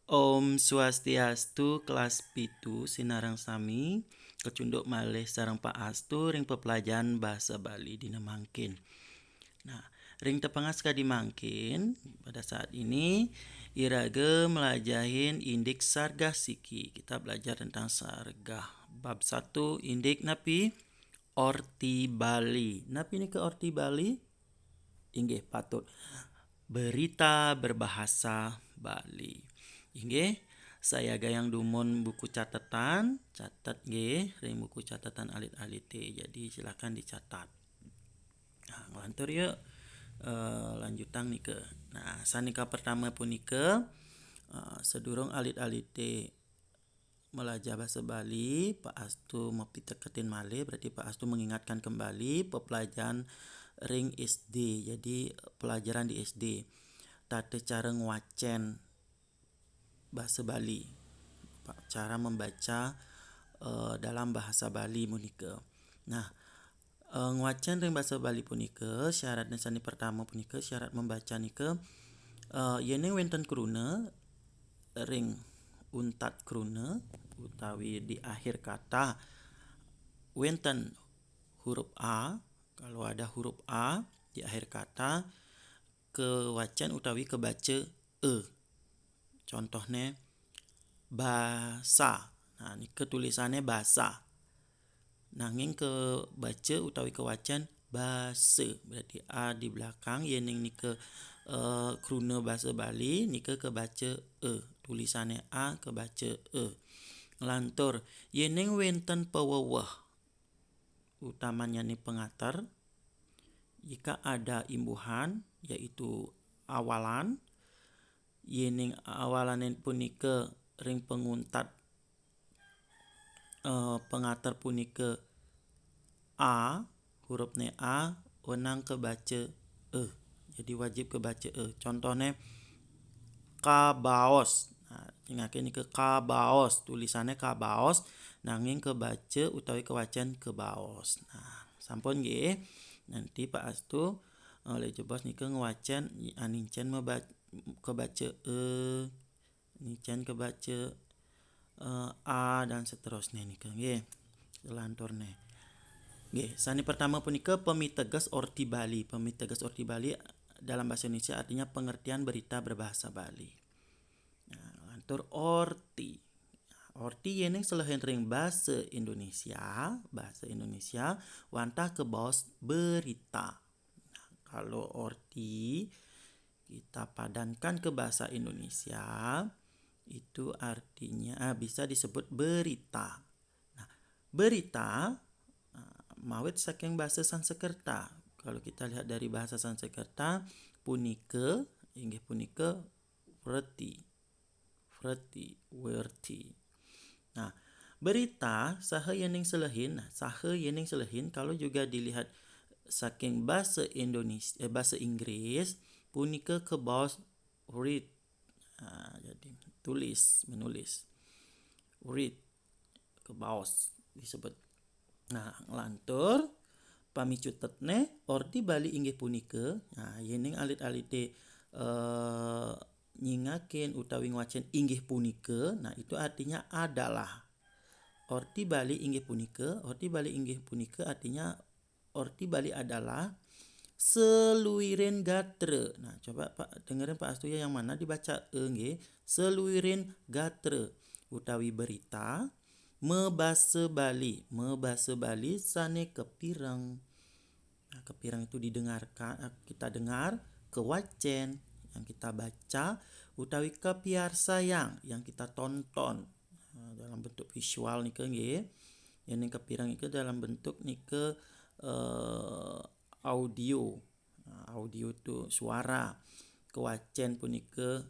Om Swastiastu kelas pitu Sinarang Sami kecunduk malih sareng Pak Astu ring pepelajaran bahasa Bali dina mangkin. Nah, ring tepangas kadi mangkin pada saat ini irage melajahin indik sargah siki. Kita belajar tentang sargah. Bab 1 indik napi Orti Bali. Napi ini ke Orti Bali? Inggih patut berita berbahasa Bali. Inggih, saya gayang dumun buku catatan, catat nggih, ring buku catatan alit-alit. Jadi silakan dicatat. Nah, ngelantur yuk. Lanjutan nih ke. Nah, sanika pertama punika sedurung alit-alit melajah bahasa Bali, Pak Astu mapiteketin malih, berarti Pak Astu mengingatkan kembali pepelajaran ring SD. Jadi pelajaran di SD. Tata cara ngwacen bahasa Bali. Cara membaca dalam bahasa Bali punika. Nah, ngwacen ring bahasa Bali punika syaratnya sani pertama punika syarat membaca nika yen wonten kruna ring untat kruna utawi di akhir kata wonten huruf A, kalau ada huruf A di akhir kata kewacen utawi kebaca contohnya basa. Nah, ini ketulisannya basa. Nanging ke baca utawi kewacan basa. Berarti A di belakang yening ni ke kruna bahasa Bali ni ke baca tulisannya A ke baca Ngelantur yening wenten peweweh utamanya ni pengatar jika ada imbuhan yaitu awalan yening awalan punika ring penguntat pengatar punika A, hurufnya A, wenang kebaca jadi wajib kebaca contohnya kabaos. Nah, ingatkan ini ke kabaos, tulisannya kabaos, nanging kebaca utawi kewacan kebaos. Nah, sampun nggih. Nanti Pak Astu oleh jebos nika ngewacan anincen kebaca nincen kebaca A dan seterusnya nika nggih. Lanturne. Nggih, sani pertama punika pemiteges Orti Bali. Pemiteges Orti Bali dalam bahasa Indonesia artinya pengertian berita berbahasa Bali. Nah, lantur Orti. Orti yeneng selain ring bahasa Indonesia wantah ke bos berita. Nah, kalau Orti kita padankan ke bahasa Indonesia itu artinya bisa disebut berita. Nah, berita mawit saking bahasa Sanskerta. Kalau kita lihat dari bahasa Sanskerta, punika inggih punika werti. Nah, berita saha yening selehin. Nah, saha yening selehin kalau juga dilihat saking bahasa Indonesia bahasa Inggris punika ke bawah read. Nah, jadi menulis. Read ke bawah disebut. Nah, ngelantur pamicutetne Orti Bali inggih punika. Nah, yening alit-alite nyingaken utawi ngwacen inggih punika. Nah, itu artinya adalah. Orti Bali inggih punika artinya Orti Bali adalah seluirin gatre. Nah, coba Pak dengerin Pak Astu ya yang mana dibaca nggih. Seluirin gatre utawi berita mebasa Bali sane kepireng. Nah, kepireng itu didengarkan, kita dengar, kewacen yang kita baca, utawi kepiarsayang yang kita tonton. Nah, dalam bentuk visual nih nggih. Yang kepireng itu dalam bentuk nih audio. Nah, audio itu suara. Kewacen punika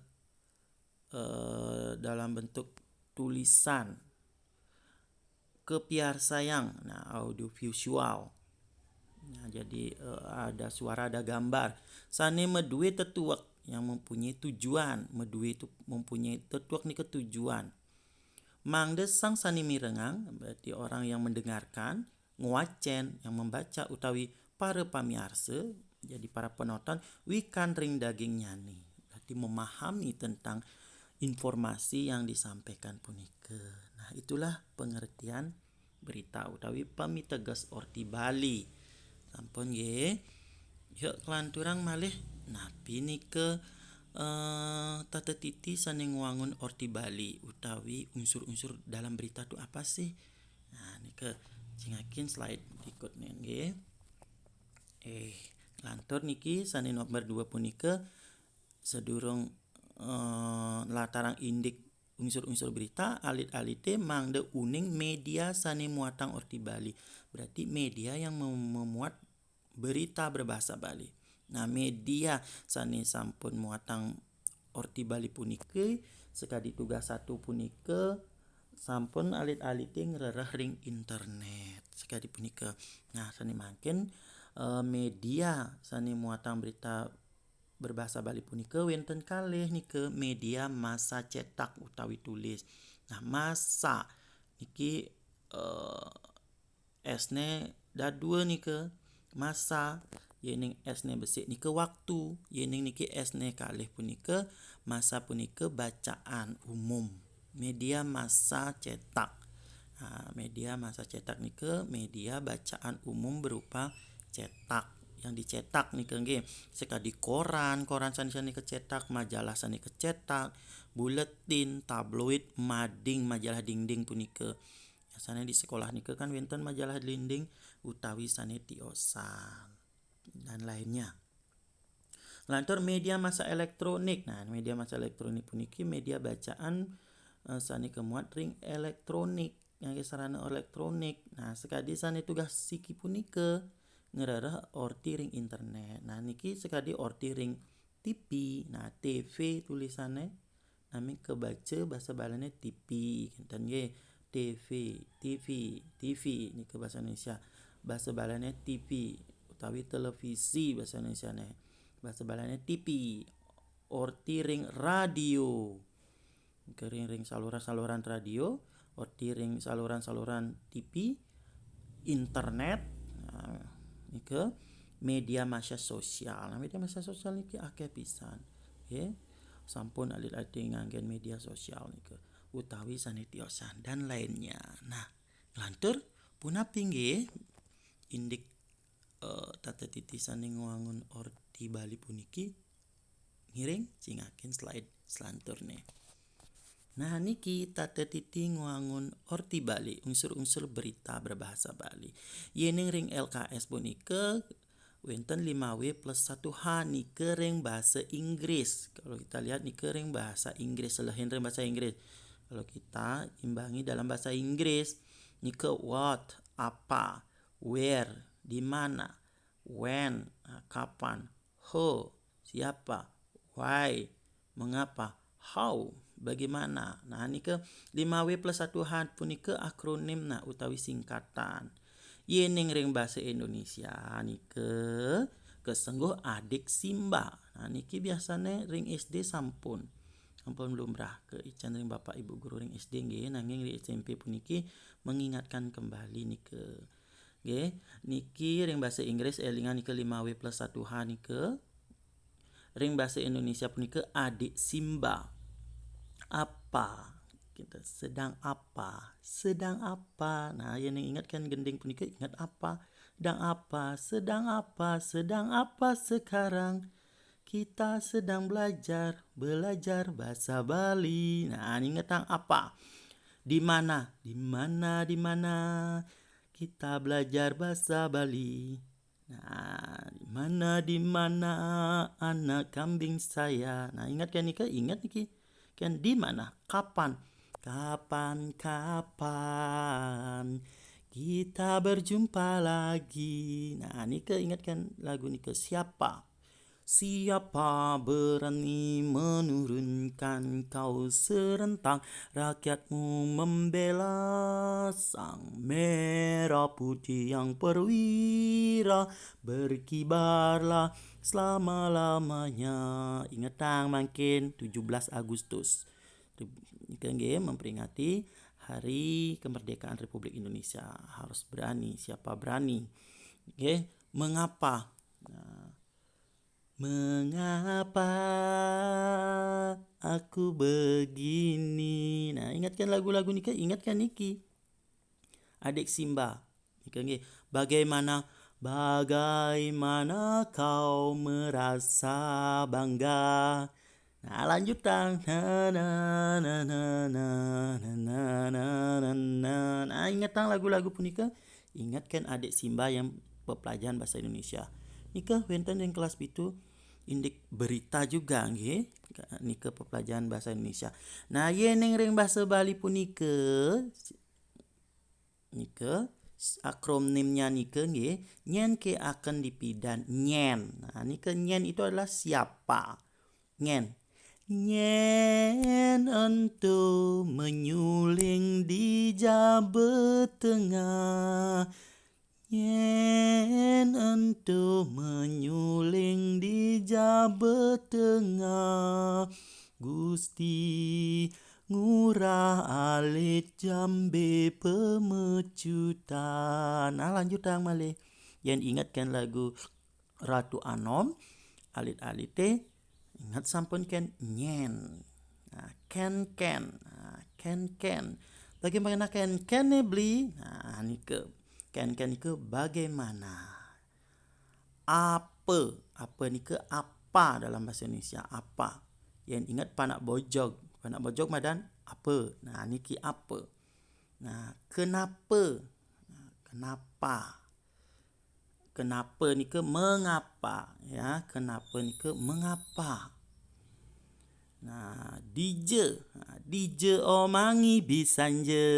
dalam bentuk tulisan. Kepiarsayang, nah audio visual. Nah, jadi ada suara, ada gambar. Sane medue tetuak yang mempunyai tujuan. Medue itu mempunyai tetuak nih ketujuan. Mangdesang sani mirengang berarti orang yang mendengarkan, nguacen yang membaca utawi para pamiarsa, jadi para penonton wikan ring daging nyani. Berarti memahami tentang informasi yang disampaikan punike. Nah, itulah pengertian berita utawi pamiteges orti Bali. Sampun nggih. Yuk kelanturang malih napi nike tata titi saning wangun orti Bali utawi unsur-unsur dalam berita itu apa sih? Nah, nike cingakin slide berikutnya nggih. Lantur niki saning nomor 2 punika sedurung latarang indik unsur-unsur berita alit-alite mangde uning media sane muatang orti Bali. Berarti media yang memuat berita berbahasa Bali. Nah, media sane sampun muatang orti Bali punike sekadi tugas 1 punike sampun alit-alite ngrereh ring internet sekadi punike. Nah, sane mangken media sane muatang berita berbahasa Bali punika wenten kalih nike media massa cetak utawi tulis. Nah, massa niki esne dadua nike massa yening esne besik nike waktu yening niki esne kalih punika massa punika bacaan umum media massa cetak. Media massa cetak nike media bacaan umum berupa cetak yang dicetak nih nggih sekadi koran sani kecetak, majalah sani kecetak, buletin, tabloid, mading, majalah dinding punike. Biasanya di sekolah nike kan wonten majalah dinding utawi sane tiosan dan lainnya. Lantur media massa elektronik. Nah, media massa elektronik puniki media bacaan sani kemuat ring elektronik yang sarana elektronik. Nah, sekadi sane tugas siki punike ngerarah orti ring internet. Nah, niki sekadi orti ring TV. Nah, TV tulisannya nami kebaca bahasa balane TV. Kinten nggih TV ini ke bahasa Indonesia. Bahasa balane TV utawi televisi bahasa Indonesia ne. Bahasa balane TV. Orti ring radio. Ring saluran-saluran radio, orti ring saluran-saluran TV, internet. Nah, nike media massa sosial. Nah, media massa sosial niki akeh pisan. Nggih. Sampun alit-alit nganggen media sosial nike utawi sanetiosan dan lainnya. Nah, lantur punapi nggih indik tata titisan ning wangun orti Bali puniki ngiring cingakin slide selanturne. Nah, niki tata titi ngwangun orti Bali unsur-unsur berita berbahasa Bali. Yening ring LKS punike wenten 5W plus 1H nike ring bahasa Inggris. Kalau kita lihat nike ring bahasa Inggris, selain ring bahasa Inggris. Kalau kita imbangi dalam bahasa Inggris, nike what, apa, where, di mana, when, kapan, who, siapa, why, mengapa, how, bagaimana. Nah, nike 5W plus 1H punike akronim nah utawi singkatan. Yening ring bahasa Indonesia nike kesengguh adik Simba. Nah, niki biasanya ring SD sampun lumrah ke ican ring bapak ibu guru ring SD nggih nanging ring SMP puniki mengingatkan kembali nike. Nggih, niki ring bahasa Inggris elingan nike 5W plus 1H nike. Ring bahasa Indonesia punike adik Simba. Apa? Kita sedang apa? Sedang apa? Nah, yang ingatkan gending punika ingat apa? Sedang apa? Sedang apa? Sedang apa sekarang? Kita sedang belajar bahasa Bali. Nah, ingat apa? Di mana? Di mana? Di mana? Kita belajar bahasa Bali. Nah, di mana anak kambing saya? Nah, ingat kan Nika? Ingat niki? Kan di mana? Kapan? Kapan kita berjumpa lagi. Nah, Nika ingatkan lagu Nika siapa? Siapa berani menurunkan kau serentang rakyatmu membela sang merah putih yang perwira berkibarlah selama-lamanya. Ingat tang makin 17 Agustus. Ini memperingati Hari Kemerdekaan Republik Indonesia. Harus berani, siapa berani? Mengapa? Nah, Mengapa aku begini. Nah, ingatkan lagu-lagu Nika, ingatkan Niki. Adik Simba. Nika nggih. Bagaimana kau merasa bangga. Nah, lanjut tang. Na na na na na na na na na na. Nah, ingat tang lagu-lagu punika. Ingatkan adik Simba yang pelajaran bahasa Indonesia. Nika wenten yang kelas itu indik berita juga nggih nika pelajaran bahasa Indonesia. Nah, yeneng ring bahasa Bali punika nika akronimnya nika nggih nyen ke akan dipidan nyen. Nah, nika nyen itu adalah siapa. Nyen. Nyen ento menyuling di Jawa Tengah. Nyen ento menyuling di Jawa Tengah. Gusti ngurah alit jambe pemecutan. Nah, lanjut tang malih. Yang ingatkan lagu Ratu Anom alit-alit teh ingat sampun ken nyen. Nah, ken. Nah, ken. Bagaimana ken beli? Nah, nike ken nike bagaimana? Apa nike apa dalam bahasa Indonesia? Apa? Yang ingat panak bojog madan apa? Nah, niki apa? Nah, kenapa? Nah, kenapa nike mengapa ya? Kenapa nike mengapa? Nah, DJ omangi bisanje.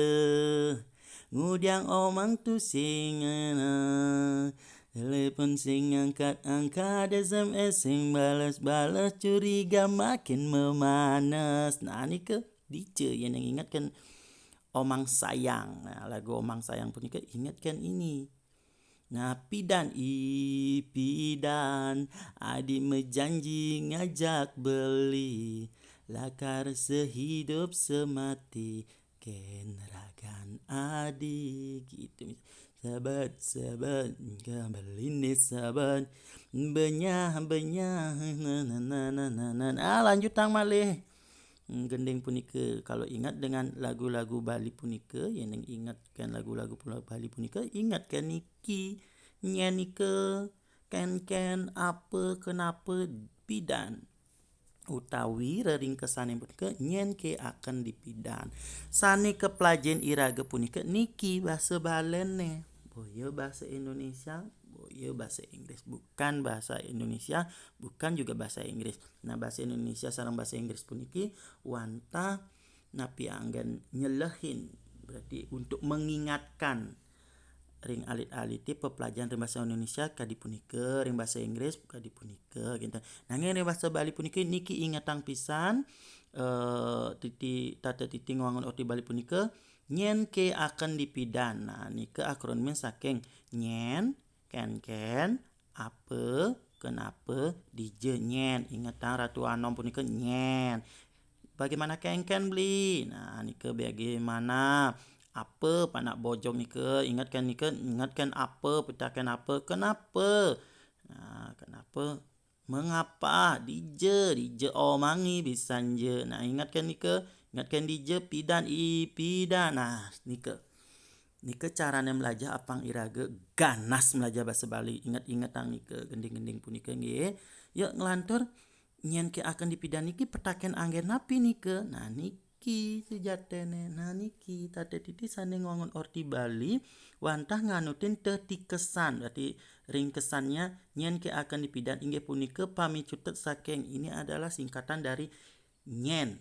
Ngudiang omang tu singana. Telepon sing angkat SMS sing balas curiga makin memanas. Nah, ini ke DJ yang ingatkan omang sayang. Nah, lagu omang sayang pun ingatkan ini. Nah, pidan adi menjanji ngajak beli. Lakar sehidup semati kenragan adi gitu. Sahabat kembali sahabat benyah lanjut tang malih. Gending punika kalau ingat dengan lagu-lagu Bali punika yang ingatkan lagu-lagu Bali punika ingatkan niki nyanike ken apa kenapa pidan utawi reringkesan yang punika nyen ke akan dipidan sane ke pelajen iraga punika niki bahasa balene boyo bahasa Indonesia boyo bahasa Inggris bukan bahasa Indonesia bukan juga bahasa Inggris. Nah, bahasa Indonesia sareng bahasa Inggris puniki wanta napi anggan nyelehin berarti untuk mengingatkan ring alit-aliti pepelajaran ring bahasa Indonesia kadi punika ring bahasa Inggris kadi punika gitu. Nanging ring bahasa Bali punika niki ingatang pisan titi ngwangun orti Bali punika nyen ke akan dipidan. Nah, nike akronim saking nyen ken apa kenapa DJ nyen ingatang Ratu Anom punika nyen. Bagaimana ken beli? Nah, nike bagaimana apa panak bojong nike ingatkan apa petakan apa kenapa. Nah, kenapa mengapa DJ omangi bisanje. Nah, ingatkan DJ pidan. Nah, nike carane belajar apang iraga ganas belajar bahasa Bali. Ingat tang nike gending-gending punika nggih. Yuk ngelantur nyen ke akan dipidan niki petaken anggen napi nike. Nah, niki sejatene. Nah, niki tate titi sane ngwangun orti Bali wantah nganutin tetikesan berarti ringkesannya nyen ke akan dipidan inggih punika pamicutet saking ini adalah singkatan dari nyen.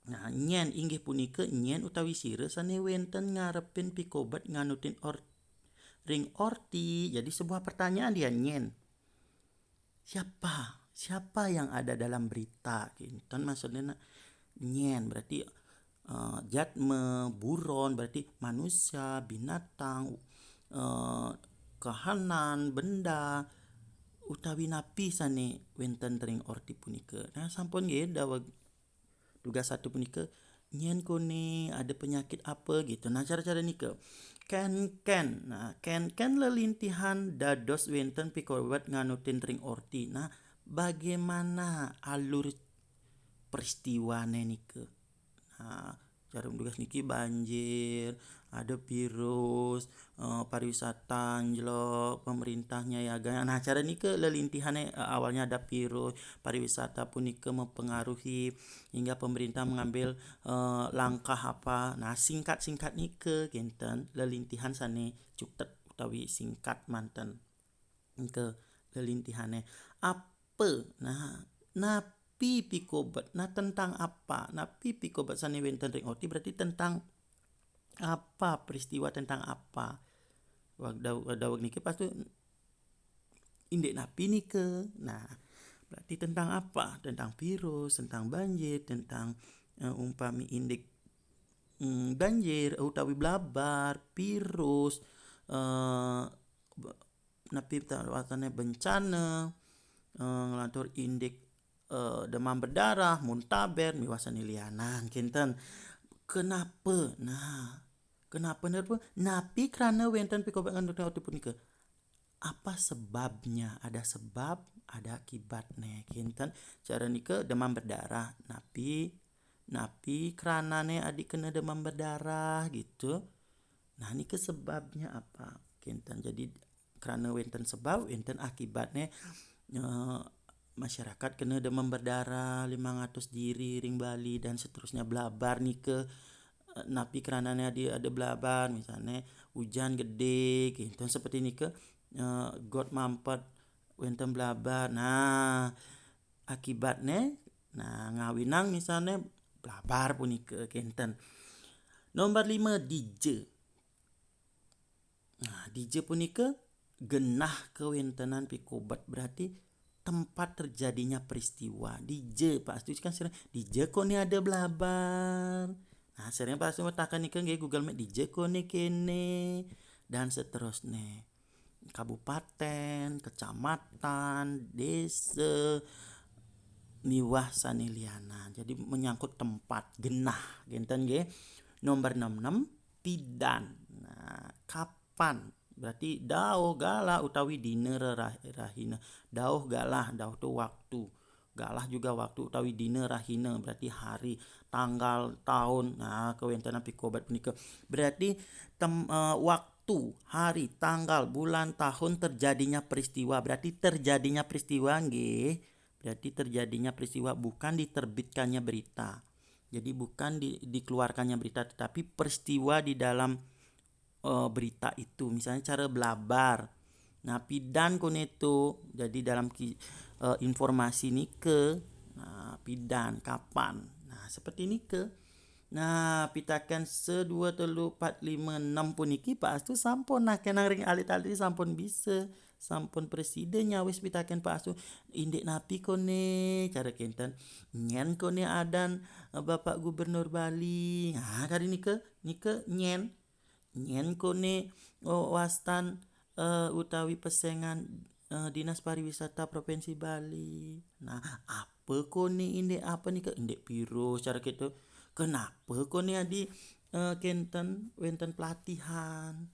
Nah, nyen inggih punika nyen utawi sire sane wenten ngarepin pikobat nganutin ring orti. Jadi sebuah pertanyaan dia nyen. Siapa yang ada dalam berita kinten maksudnya nyen berarti buron berarti manusia binatang kahanan benda utawi napi sane wenten ring orti punika. Nah, sampun nggih daweg tugas satu punika nyen kone ada penyakit apa gitu. Nah, cara-cara nike ken. Nah, ken lelintihan dados wenten pikobat nganutin ring orti. Nah, bagaimana alur peristiwane nike? Nah, cara mendugas niki banjir, ada virus, pariwisata anjlok, pemerintahnya ya gaya. Nah, cara nike lelintihannya awalnya ada virus, pariwisata pun nike mempengaruhi hingga pemerintah mengambil langkah apa. Nah, singkat nike genten lelintihan sane cutet utawi singkat manten ke lelintihannya apa. Napi pikobat tentang apa, napi pikobat sane wenten ring orti berarti tentang apa, peristiwa tentang apa. Wagdawag niki pas tu indek napi nike. Nah, berarti tentang apa, tentang virus, tentang banjir, tentang umpami indek banjir utawi blabar virus, napi watane bencana, ngelantur indik demam berdarah, muntaber, miwasan ilianan kinten. Kenapa? Nah, kenapa nerpa? Napi karena wenten pikobat ngandung pun ke. Apa sebabnya? Ada sebab, ada akibatnya kinten. Cara nike demam berdarah, napi keranane adik kena demam berdarah gitu. Nah, nike sebabnya apa? Kinten. Jadi karena wenten sebab, wenten akibatnya masyarakat kena demam berdarah 500 diri ring Bali dan seterusnya blabar nih ke napi kerananya dia ada blabar misalnya hujan gede gitu seperti ini ke got mampet wenten blabar. Nah, akibatnya ngawinang misalnya blabar pun ke kenten. Nomor 5 DJ. Nah, DJ pun ke genah kewentenan pikobat berarti tempat terjadinya peristiwa. DJ pasti kan sering DJ kok nih ada blabar. Nah, sering pasti metakan ikan kayak Google Map DJ kok nih kene dan seterusnya. Kabupaten, kecamatan, desa, miwah saniliana. Jadi menyangkut tempat genah, genten ge. Nomor 66 pidan. Nah, kapan? Berarti dauh galah utawi dina rahina. Dauh galah, dauh tu waktu. Galah juga waktu utawi dina rahina berarti hari, tanggal, tahun. Nah, kewentanan pikobat punika. Berarti waktu, hari, tanggal, bulan, tahun terjadinya peristiwa. Berarti terjadinya peristiwa nggih. Berarti terjadinya peristiwa bukan diterbitkannya berita. Jadi bukan dikeluarkannya berita tetapi peristiwa di dalam berita itu. Misalnya cara blabar. Nah, pidan kun itu. Jadi dalam informasi nike. Nah, pidan kapan. Nah, seperti nike. Nah, pitakan 1 2 3 4 5 6 pun iki pas tu sampun nah kenang ring alit-alit sampun bisa. Sampun presidennya wis pitakan pas tu indek napi kone cara kenten nyen kone adan Bapak Gubernur Bali. Nah, kali nike nyen kone wastan utawi pesengan Dinas Pariwisata Provinsi Bali. Nah, apa kone indek apa nih ke indek virus cara gitu. Kenapa kone adi kenten wenten pelatihan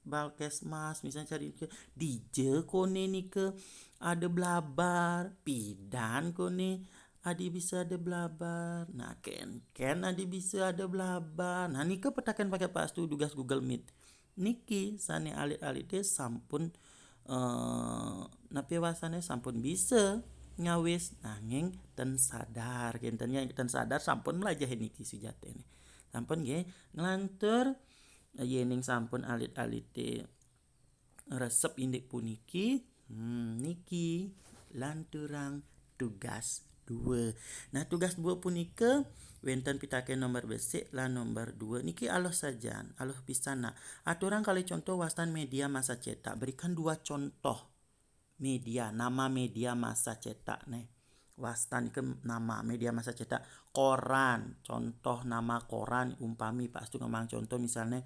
Balkesmas misalnya cari ke DJ kone nih ke ada blabar pidan kone adi bisa ada blabar. Nah, ken adi bisa ada blabar. Nah, nike petakan pakai pastu tugas Google Meet. Niki sane alit-alit deh sampun napi wasane sampun bisa ngawis nanging ten sadar gentennya ten sadar sampun melajah niki sujate ini. Sampun nggih nglantur yening sampun alit-alite resep indik puniki niki lanturang tugas 2. Nah, tugas 2 punika wenten pitaken nomor besik lan nomor 2 niki aloh sajan aloh pisana aturan kali contoh wastan media masa cetak berikan 2 contoh media nama media masa cetak nih wastan ke nama media masa cetak koran contoh nama koran umpami pas tu ngomong contoh misalnya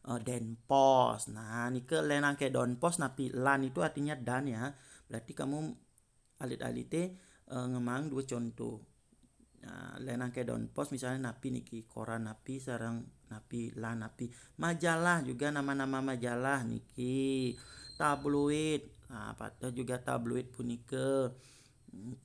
Denpos. Nah, nike lenang ke Donpos napi lan itu artinya dan ya berarti kamu alit-alite ngemang 2 contoh Lenang ke Don Pos misalnya napi niki koran napi sarang napi lah napi majalah juga nama-nama majalah niki tabloid patah juga tabloid punika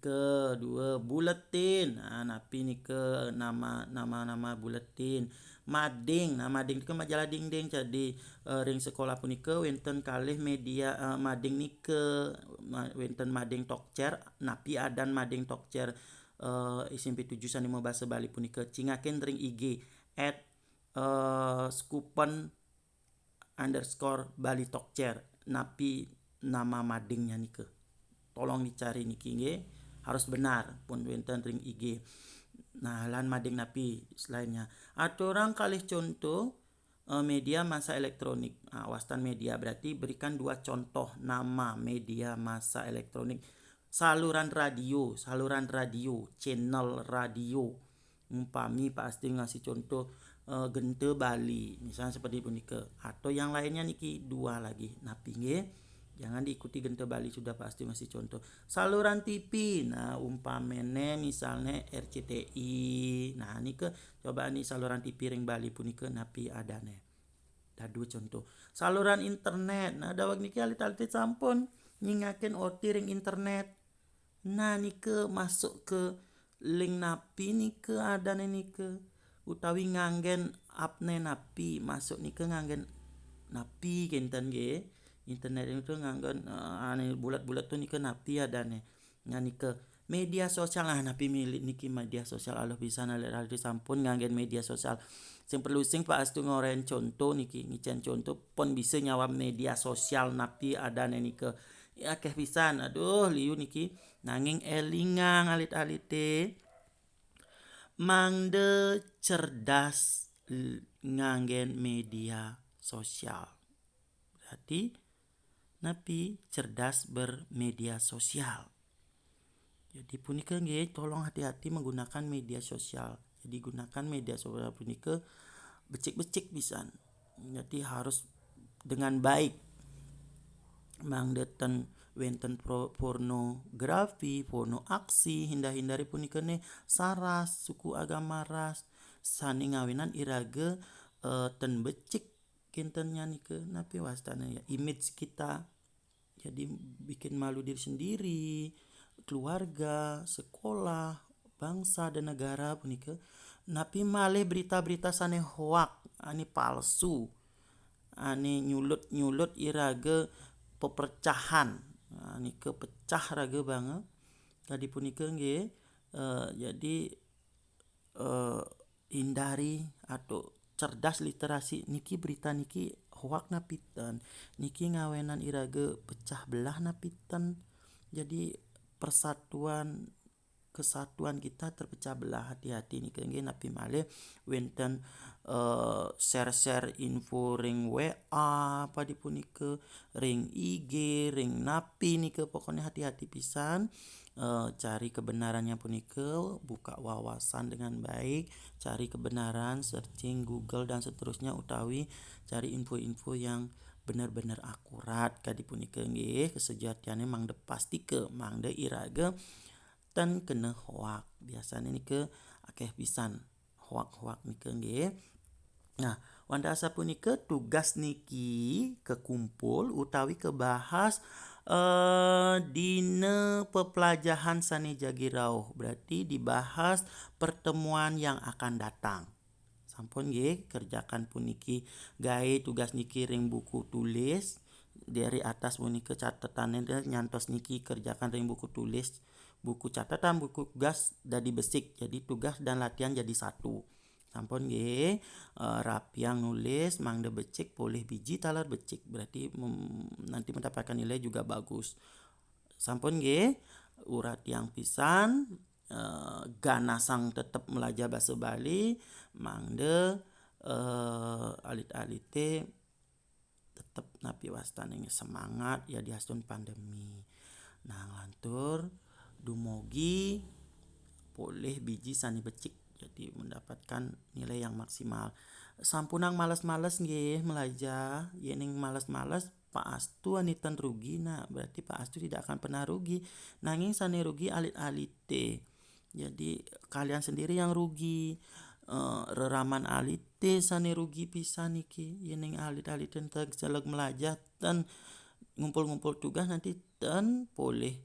kedua buletin napi nike nama buletin mading mading itu majalah dingding jadi ring sekolah punika wenten kalih media mading nike wenten mading tokcer napi adan mading tokcer SMP 7 sanimo basa Bali punika cingaken ring IG at skupen underscore Bali Tokcer napi nama madingnya nike tolong dicari niki nggih harus benar pun wenten ring IG lan mading napi selainnya aturang kalih contoh media massa elektronik wastan media berarti berikan 2 contoh nama media massa elektronik saluran radio channel radio umpami pasti ngasih contoh Gente Bali misalnya seperti itu nike atau yang lainnya niki 2 lagi napi nggih jangan diikuti Gente Bali sudah pasti masih contoh saluran TV umpamene misalnya RCTI nike coba nih saluran TV ring Bali punike napi adane dua contoh saluran internet dawag niki alit-alit sampun nyingaken orti ring internet nike masuk ke link napi nike adane nike utawi nganggen apne napi masuk nike nganggen napi kenten nggih internet itu nganggen bulat-bulat tuh nike napi adane nike media sosial napi milik niki media sosial Allah bisa nalir sampun nganggen media sosial sing perlu sing Pak Astu ngoren contoh niki ngicen contoh pon bisa nyawa media sosial napi adane nike akeh pisan aduh liu niki nanging elingang alit-alite mangde cerdas nganggen media sosial berarti napi cerdas bermedia sosial jadi punika nggih tolong hati-hati menggunakan media sosial jadi gunakan media sosial punika becik-becik pisan jadi harus dengan baik mangdeten wenten pornografi, porno aksi, hindari punika ne saras, suku agama ras, sani ngawinan irage ten becik kintennya nike napi wastana ya image kita jadi bikin malu diri sendiri, keluarga, sekolah, bangsa dan negara punika napi malih berita-berita sane hoak ani palsu ani nyulut irage pepercahan nike pecah raga banget tadi punika nggih jadi hindari atau cerdas literasi niki berita niki hoak napiten niki ngawenan irage pecah belah napiten jadi kesatuan kita terpecah belah hati-hati niki nggih napi malih wenten share info ring WA apa dipunike ring IG ring napi nike pokoknya hati-hati pisan cari kebenarannya punike buka wawasan dengan baik cari kebenaran searching Google dan seterusnya utawi cari info-info yang benar-benar akurat kadipunike nggih kesejatiannya mangde pastike mangde irage ten kena hoak biasanya nike akeh pisan hoak nike nggih nah wanda asa punike tugas niki kekumpul utawi kebahas dina pepelajahan saneja girauh berarti dibahas pertemuan yang akan datang sampun nggih kerjakan puniki gawe tugas niki ring buku tulis dari atas puniki catatannya nyantos niki kerjakan ring buku tulis buku catatan buku tugas dadi besik jadi tugas dan latihan jadi satu sampun nggih rapiang nulis mangde becik boleh biji talar becik berarti nanti mendapatkan nilai juga bagus sampun nggih urat yang pisan ganasang tetap belajar bahasa Bali mangde alit-alite tetap napi wastananya semangat ya dihastun pandemi nah ngantur dumugi boleh biji sani becik jadi mendapatkan nilai yang maksimal sampunang malas-malas nggih belajar yening malas-malas Pak Astu anitan rugi berarti Pak Astu tidak akan pernah rugi nanging sane rugi alit-alite Jadi kalian sendiri yang rugi. Reraman alit teh sane rugi pisan iki. Yening alit-alit tentang jalag melajah dan ngumpul-ngumpul tugas nanti ten boleh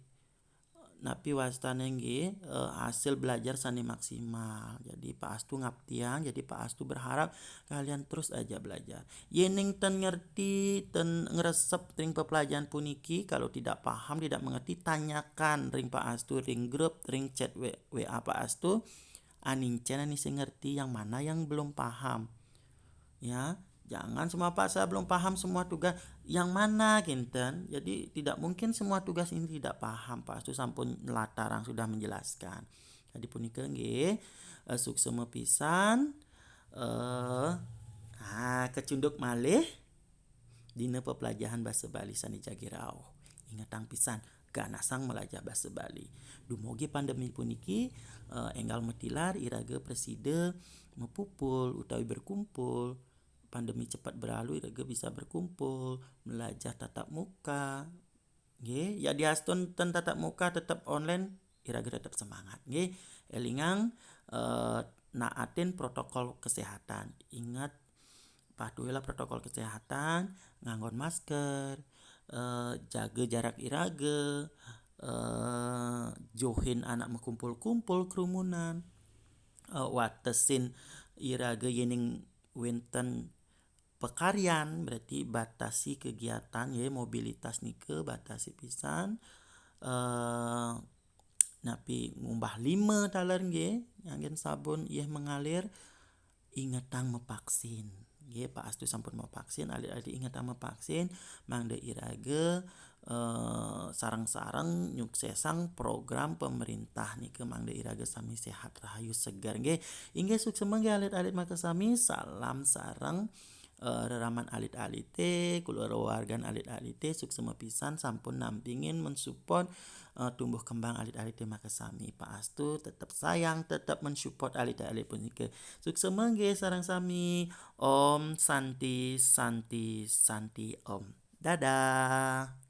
napi wastane nggih hasil belajar sani maksimal. Jadi Pak Astu ngaptian, jadi Pak Astu berharap kalian terus aja belajar. Yening ten ngerti, ten ngeresep ring pepelajaran puniki, kalau tidak paham, tidak mengerti, tanyakan ring Pak Astu, ring grup, ring chat WA Pak Astu. Anincen ani sing ngerti yang mana yang belum paham. Ya, jangan semua Pak saya belum paham semua tugas yang mana kinten. Jadi tidak mungkin semua tugas ini tidak paham Pak Astu sampun latarang sudah menjelaskan. Jadi punika nggih suksema pisan kecunduk malih dina pepelajaran basa Bali sani Jagirau. Ingatang pisan ganasang melajah basa Bali. Dumugi pandemi puniki enggal metilar iraga preside mepupul utawi berkumpul. Pandemi cepat berlalu iraga bisa berkumpul, belajar tatap muka. Nggih, ya diaston ten tatap muka tetap online iraga tetap semangat nggih. Elingang naatin protokol kesehatan. Ingat patuhilah protokol kesehatan, nganggon masker, jaga jarak iraga, johin anak mekumpul-kumpul kerumunan, watesin iraga yening winten pekaryan berarti batasi kegiatan ya mobilitas nike batasi pisan napi ngumbah 5 taler nggih nganggen sabun ieu mengalir ingetang mevaksin nggih Pak Astu sampun mau vaksin alit-alit ingetang mevaksin mangda iraga sareng-sareng nyuksesang program pemerintah nike mangda iraga sami sehat rahayu segar nggih inggih sukses mangga alit-alit maka sami salam sareng reraman alit-alite keluargan alit-alite sukses pisan sampun nampingin mensupport tumbuh kembang alit-alite maka sami Pak Astu tetap sayang tetap mensupport alit-alit punika sukses mangga sareng sami Om Santi Santi Santi Om dadah.